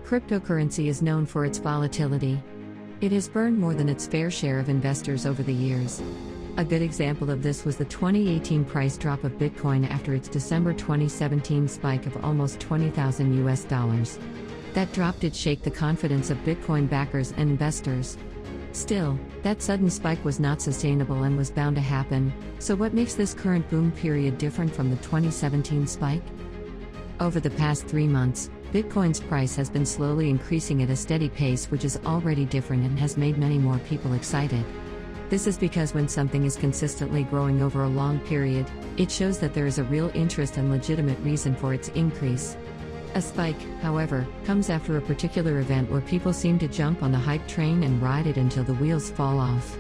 Cryptocurrency is known for its volatility. It has burned more than its fair share of investors over the years. A good example of this was the 2018 price drop of Bitcoin after its December 2017 spike of almost $20,000. That drop did shake the confidence of Bitcoin backers and investors. Still, that sudden spike was not sustainable and was bound to happen, so what makes this current boom period different from the 2017 spike? Over the past 3 months, Bitcoin's price has been slowly increasing at a steady pace, which is already different and has made many more people excited. This is because when something is consistently growing over a long period, it shows that there is a real interest and legitimate reason for its increase. A spike, however, comes after a particular event where people seem to jump on the hype train and ride it until the wheels fall off.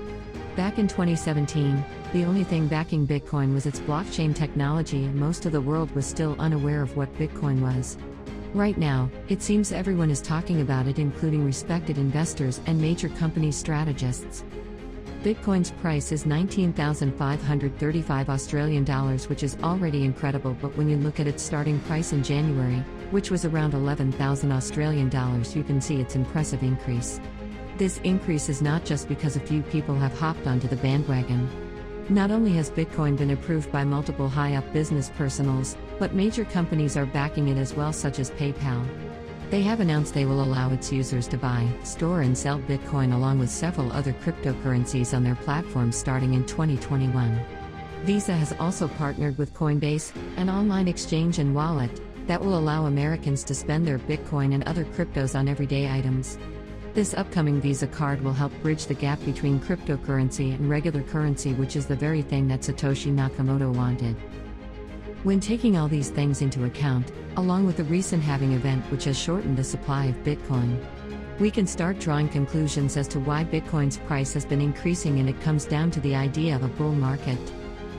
Back in 2017, the only thing backing Bitcoin was its blockchain technology, and most of the world was still unaware of what Bitcoin was. Right now, it seems everyone is talking about it, including respected investors and major company strategists. Bitcoin's price is 19,535 Australian dollars, which is already incredible, but when you look at its starting price in January, which was around 11,000 Australian dollars, you can see its impressive increase. This increase is not just because a few people have hopped onto the bandwagon. Not only has Bitcoin been approved by multiple high-up business personals, but major companies are backing it as well, such as PayPal. They have announced they will allow its users to buy, store and sell Bitcoin along with several other cryptocurrencies on their platforms starting in 2021. Visa has also partnered with Coinbase, an online exchange and wallet, that will allow Americans to spend their Bitcoin and other cryptos on everyday items. This upcoming Visa card will help bridge the gap between cryptocurrency and regular currency, which is the very thing that Satoshi Nakamoto wanted. When taking all these things into account, along with the recent halving event which has shortened the supply of Bitcoin, we can start drawing conclusions as to why Bitcoin's price has been increasing, and it comes down to the idea of a bull market.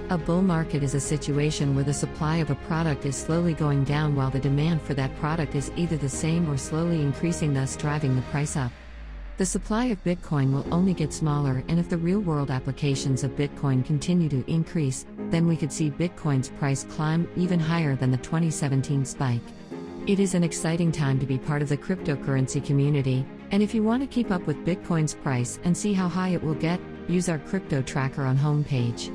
A bull market is a situation where the supply of a product is slowly going down while the demand for that product is either the same or slowly increasing, thus driving the price up. The supply of Bitcoin will only get smaller, and if the real-world applications of Bitcoin continue to increase, then we could see Bitcoin's price climb even higher than the 2017 spike. It is an exciting time to be part of the cryptocurrency community, and if you want to keep up with Bitcoin's price and see how high it will get, use our crypto tracker on homepage.